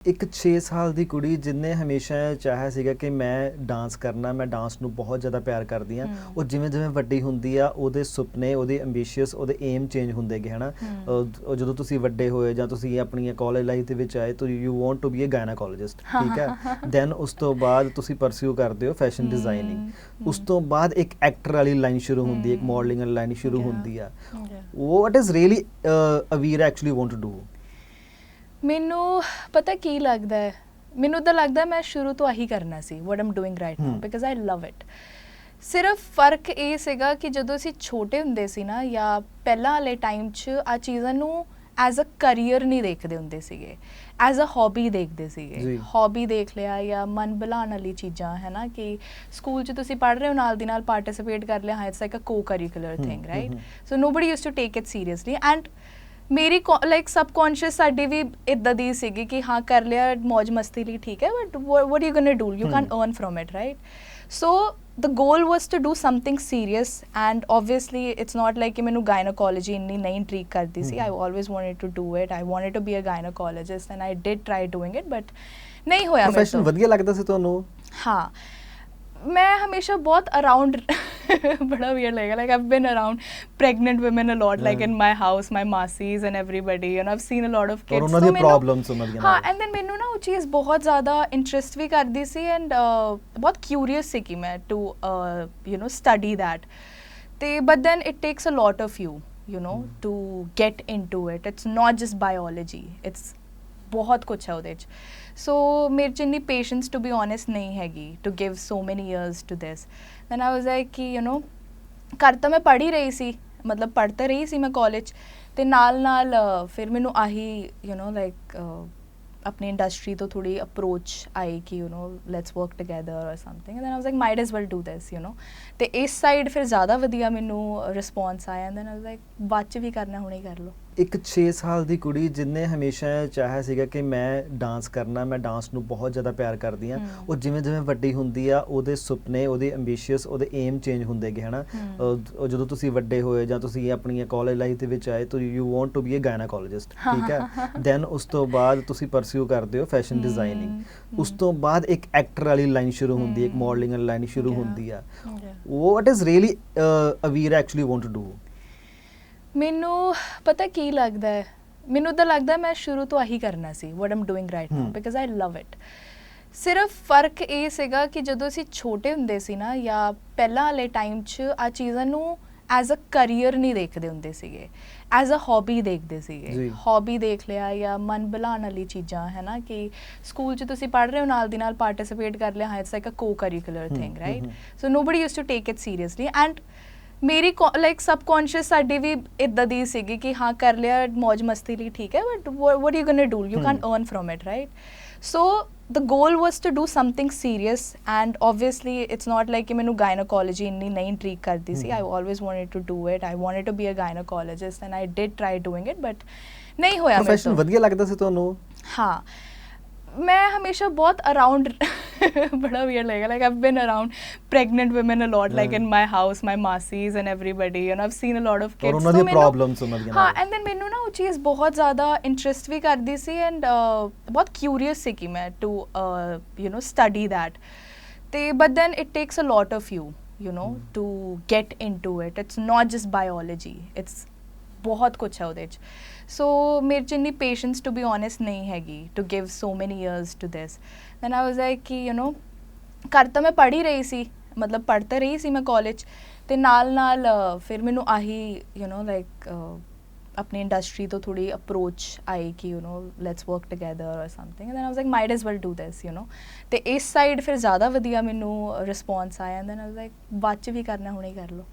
ਇੱਕ 6 ਸਾਲ ਦੀ ਕੁੜੀ ਜਿਹਨੇ ਹਮੇਸ਼ਾ ਚਾਹਿਆ ਸੀਗਾ ਕਿ ਮੈਂ ਡਾਂਸ ਕਰਨਾ, ਮੈਂ ਡਾਂਸ ਨੂੰ ਬਹੁਤ ਜ਼ਿਆਦਾ ਪਿਆਰ ਕਰਦੀ ਹਾਂ। ਉਹ ਜਿਵੇਂ ਜਿਵੇਂ ਵੱਡੀ ਹੁੰਦੀ ਆ ਉਹਦੇ ਸੁਪਨੇ, ਉਹਦੇ ਐਂਬੀਸ਼ੀਅਸ, ਉਹਦੇ ਏਮ ਚੇਂਜ ਹੁੰਦੇ ਗਏ ਹਨਾ। ਜਦੋਂ ਤੁਸੀਂ ਵੱਡੇ ਹੋਏ ਜਾਂ ਤੁਸੀਂ ਆਪਣੀ ਕਾਲਜ ਲਾਈਫ ਦੇ ਵਿੱਚ ਆਏ ਤਾਂ you want to be a gynaecologist, ਠੀਕ ਹੈ। ਦੈਨ ਉਸ ਤੋਂ ਬਾਅਦ ਤੁਸੀਂ ਪਰਸਿਊ ਕਰਦੇ ਹੋ ਫੈਸ਼ਨ ਡਿਜ਼ਾਈਨਿੰਗ। ਉਸ ਤੋਂ ਬਾਅਦ ਇੱਕ ਐਕਟਰ ਵਾਲੀ ਲਾਈਨ ਸ਼ੁਰੂ ਹੁੰਦੀ ਹੈ, ਇੱਕ ਮਾਡਲਿੰਗ ਵਾਲੀ ਲਾਈਨ ਸ਼ੁਰੂ ਹੁੰਦੀ ਆ। What is really we're actually want to do? ਮੈਨੂੰ ਪਤਾ ਕੀ ਲੱਗਦਾ ਹੈ, ਮੈਨੂੰ ਤਾਂ ਲੱਗਦਾ ਮੈਂ ਸ਼ੁਰੂ ਤੋਂ ਆਹੀ ਕਰਨਾ ਸੀ what I'm doing right now because I love it. ਸਿਰਫ ਫਰਕ ਇਹ ਸੀਗਾ ਕਿ ਜਦੋਂ ਅਸੀਂ ਛੋਟੇ ਹੁੰਦੇ ਸੀ ਨਾ, ਜਾਂ ਪਹਿਲਾਂ ਵਾਲੇ ਟਾਈਮ 'ਚ ਆ ਚੀਜ਼ਾਂ ਨੂੰ ਐਜ਼ ਅ ਕਰੀਅਰ ਨਹੀਂ ਦੇਖਦੇ ਹੁੰਦੇ ਸੀਗੇ, ਐਜ਼ ਅ ਹੌਬੀ ਦੇਖਦੇ ਸੀਗੇ। ਹੌਬੀ ਦੇਖ ਲਿਆ ਜਾਂ ਮਨ ਬੁਲਾਉਣ ਵਾਲੀ ਚੀਜ਼ਾਂ ਹੈ ਨਾ, ਕਿ ਸਕੂਲ 'ਚ ਤੁਸੀਂ ਪੜ੍ਹ ਰਹੇ ਹੋ, ਨਾਲ ਦੀ ਨਾਲ ਪਾਰਟੀਸਿਪੇਟ ਕਰ ਲਿਆ, ਹਾਂ it's like a co curricular thing, right? So nobody used to take it seriously. And ਮੇਰੀ ਲਾਈਕ ਸਬਕੌਂਸ਼ੀਅਸ ਸਾਡੀ ਵੀ ਇੱਦਾਂ ਦੀ ਸੀਗੀ ਕਿ ਹਾਂ ਕਰ ਲਿਆ ਮੌਜ ਮਸਤੀ ਲਈ, ਠੀਕ ਹੈ, but what you ਗੋਨਾ do, you can earn from it, right? So the goal was to do something serious, and obviously it's not like ਕਿ ਮੈਨੂੰ gynecology ਇੰਨੀ ਨਹੀਂ ਇੰਟ੍ਰੀਗ ਕਰਦੀ ਸੀ। I always wanted to do it, I wanted to be a gynecologist and I did try doing it, but ਨਹੀਂ ਹੋਇਆ ਮੇਰੇ ਤੋਂ। Profession ਵਧੀਆ ਲੱਗਦਾ ਸੀ ਤੁਹਾਨੂੰ? ਹਾਂ, ਮੈਂ ਹਮੇਸ਼ਾ ਬਹੁਤ ਅਰਾਊਂਡ ਬੜਾ ਵੀਅਰਡ ਲੱਗੇਗਾ, like I've been around pregnant women a lot, like in my house, my ਮਾਸੀਜ਼ and everybody, and I've seen a lot of kids. ਔਰ ਉਹਨਾਂ ਦੀ ਪ੍ਰੋਬਲਮਸ ਉਹਨਾਂ ਦੀਆਂ। ਹਾਂ, and then ਮੈਨੂੰ ਨਾ ਉਹ ਚੀਜ਼ ਬਹੁਤ ਜ਼ਿਆਦਾ ਇੰਟਰਸਟ ਵੀ ਕਰਦੀ ਸੀ, ਐਂਡ ਬਹੁਤ ਕਿਊਰੀਅਸ ਸੀ ਕਿ ਮੈਂ ਟੂ ਸਟੱਡੀ ਦੈਟ। ਤੇ but then it takes a lot of you know to get into it. It's not just biology, it's ਬਹੁਤ ਕੁਛ ਹੈ ਉਹਦੇ 'ਚ। ਸੋ ਮੇਰੇ 'ਚ ਇੰਨੀ ਪੇਸ਼ੈਂਸ ਟੂ ਬੀ ਓਨੈਸਟ ਨਹੀਂ ਹੈਗੀ to give so many years to this. Then I was like ਕਿ ਘਰ ਤਾਂ ਮੈਂ ਪੜ੍ਹ ਹੀ ਰਹੀ ਸੀ, ਮਤਲਬ ਪੜ੍ਹ ਤਾਂ ਰਹੀ ਸੀ ਮੈਂ ਕਾਲਜ, ਅਤੇ ਨਾਲ ਨਾਲ ਫਿਰ ਮੈਨੂੰ ਆਹੀ ਲਾਈਕ ਆਪਣੀ ਇੰਡਸਟਰੀ ਤੋਂ ਥੋੜ੍ਹੀ ਅਪਰੋਚ ਆਈ ਕਿ let's work together or something. Then I was like might as well do this, ਅਤੇ ਇਸ ਸਾਈਡ ਫਿਰ ਜ਼ਿਆਦਾ ਵਧੀਆ ਮੈਨੂੰ ਰਿਸਪੌਂਸ ਆਇਆ। ਦੈਨ ਆਈ ਵਾਜ਼ ਲਾਈਕ ਬਾਅਦ 'ਚ ਵੀ ਕਰਨਾ, ਹੁਣੇ ਕਰ ਲਓ। ਇੱਕ 6 ਸਾਲ ਦੀ ਕੁੜੀ ਜਿਹਨੇ ਹਮੇਸ਼ਾ ਚਾਹਿਆ ਸੀਗਾ ਕਿ ਮੈਂ ਡਾਂਸ ਕਰਨਾ, ਮੈਂ ਡਾਂਸ ਨੂੰ ਬਹੁਤ ਜ਼ਿਆਦਾ ਪਿਆਰ ਕਰਦੀ ਹਾਂ। ਉਹ ਜਿਵੇਂ ਜਿਵੇਂ ਵੱਡੀ ਹੁੰਦੀ ਆ ਉਹਦੇ ਸੁਪਨੇ, ਉਹਦੇ ਐਂਬੀਸ਼ੀਅਸ, ਉਹਦੇ ਏਮ ਚੇਂਜ ਹੁੰਦੇ ਗਏ ਹਨਾ। ਜਦੋਂ ਤੁਸੀਂ ਵੱਡੇ ਹੋਏ ਜਾਂ ਤੁਸੀਂ ਆਪਣੀ ਕਾਲਜ ਲਾਈਫ ਦੇ ਵਿੱਚ ਆਏ ਤਾਂ you want to be a gynaecologist, ਠੀਕ ਹੈ। ਦੈਨ ਉਸ ਤੋਂ ਬਾਅਦ ਤੁਸੀਂ ਪਰਸਿਊ ਕਰਦੇ ਹੋ ਫੈਸ਼ਨ ਡਿਜ਼ਾਈਨਿੰਗ। ਉਸ ਤੋਂ ਬਾਅਦ ਇੱਕ ਐਕਟਰ ਵਾਲੀ ਲਾਈਨ ਸ਼ੁਰੂ ਹੁੰਦੀ ਹੈ, ਇੱਕ ਮਾਡਲਿੰਗ ਵਾਲੀ ਲਾਈਨ ਸ਼ੁਰੂ ਹੁੰਦੀ ਆ। What is really we're actually want to do? ਮੈਨੂੰ ਪਤਾ ਕੀ ਲੱਗਦਾ ਹੈ, ਮੈਨੂੰ ਤਾਂ ਲੱਗਦਾ ਮੈਂ ਸ਼ੁਰੂ ਤੋਂ ਆਹੀ ਕਰਨਾ ਸੀ what I'm doing right now because I love it. ਸਿਰਫ ਫਰਕ ਇਹ ਸੀਗਾ ਕਿ ਜਦੋਂ ਅਸੀਂ ਛੋਟੇ ਹੁੰਦੇ ਸੀ ਨਾ, ਜਾਂ ਪਹਿਲਾਂ ਵਾਲੇ ਟਾਈਮ 'ਚ ਆ ਚੀਜ਼ਾਂ ਨੂੰ ਐਜ਼ ਅ ਕਰੀਅਰ ਨਹੀਂ ਦੇਖਦੇ ਹੁੰਦੇ ਸੀਗੇ, ਐਜ਼ ਅ ਹੌਬੀ ਦੇਖਦੇ ਸੀਗੇ। ਹੌਬੀ ਦੇਖ ਲਿਆ ਜਾਂ ਮਨ ਬੁਲਾਉਣ ਵਾਲੀ ਚੀਜ਼ਾਂ ਹੈ ਨਾ, ਕਿ ਸਕੂਲ 'ਚ ਤੁਸੀਂ ਪੜ੍ਹ ਰਹੇ ਹੋ, ਨਾਲ ਦੀ ਨਾਲ ਪਾਰਟੀਸਿਪੇਟ ਕਰ ਲਿਆ, ਹਾਂ it's like a co curricular thing, right? So nobody used to take it seriously. And ਮੇਰੀ ਲਾਈਕ ਸਬਕੌਂਸ਼ੀਅਸ ਸਾਡੀ ਵੀ ਇੱਦਾਂ ਦੀ ਸੀਗੀ ਕਿ ਹਾਂ ਕਰ ਲਿਆ ਮੌਜ ਮਸਤੀ ਲਈ, ਠੀਕ ਹੈ, but what you ਗੋਨਾ do, you can earn from it, right? So the goal was to do something serious, and obviously it's not like ਕਿ ਮੈਨੂੰ gynecology ਇੰਨੀ ਨਹੀਂ ਇੰਟ੍ਰੀਗ ਕਰਦੀ ਸੀ। I always wanted to do it, I wanted to be a gynecologist and I did try doing it, but ਨਹੀਂ ਹੋਇਆ ਮੇਰੇ ਤੋਂ। Profession ਵਧੀਆ ਲੱਗਦਾ ਸੀ ਤੁਹਾਨੂੰ? ਹਾਂ, ਮੈਂ ਹਮੇਸ਼ਾ ਬਹੁਤ ਅਰਾਊਂਡ ਬੜਾ ਵੀਅਰਡ ਲੱਗੇਗਾ, like I've been around pregnant women a lot, like in my house, my ਮਾਸੀਜ਼ and everybody, and I've seen a lot of kids. ਔਰ ਉਹਨਾਂ ਦੀ ਪ੍ਰੋਬਲਮਸ ਉਹਨਾਂ ਦੀਆਂ। ਹਾਂ, and then ਮੈਨੂੰ ਨਾ ਉਹ ਚੀਜ਼ ਬਹੁਤ ਜ਼ਿਆਦਾ ਇੰਟਰਸਟ ਵੀ ਕਰਦੀ ਸੀ, ਐਂਡ ਬਹੁਤ ਕਿਊਰੀਅਸ ਸੀ ਕਿ ਮੈਂ ਟੂ ਸਟੱਡੀ ਦੈਟ। ਤੇ but then it takes a lot of to get into it. It's not just biology, it's ਬਹੁਤ ਕੁਛ ਹੈ ਉਹਦੇ 'ਚ। ਸੋ ਮੇਰੇ 'ਚ ਇੰਨੀ ਪੇਸ਼ੈਂਸ ਟੂ ਬੀ ਓਨੈਸਟ ਨਹੀਂ ਹੈਗੀ to give so many years to this. Then I was like ਕਿ ਘਰ ਤਾਂ ਮੈਂ ਪੜ੍ਹ ਹੀ ਰਹੀ ਸੀ, ਮਤਲਬ ਪੜ੍ਹ ਤਾਂ ਰਹੀ ਸੀ ਮੈਂ ਕਾਲਜ, ਅਤੇ ਨਾਲ ਨਾਲ ਫਿਰ ਮੈਨੂੰ ਆਹੀ ਲਾਈਕ ਆਪਣੀ ਇੰਡਸਟਰੀ ਤੋਂ ਥੋੜ੍ਹੀ ਅਪਰੋਚ ਆਈ ਕਿ let's work together or something. Then I was like might as well do this, ਅਤੇ ਇਸ ਸਾਈਡ ਫਿਰ ਜ਼ਿਆਦਾ ਵਧੀਆ ਮੈਨੂੰ ਰਿਸਪੌਂਸ ਆਇਆ। ਦੈਨ ਆਈ ਵਾਜ਼ ਲਾਈਕ ਬਾਅਦ 'ਚ ਵੀ ਕਰਨਾ, ਹੁਣੇ ਕਰ ਲਓ।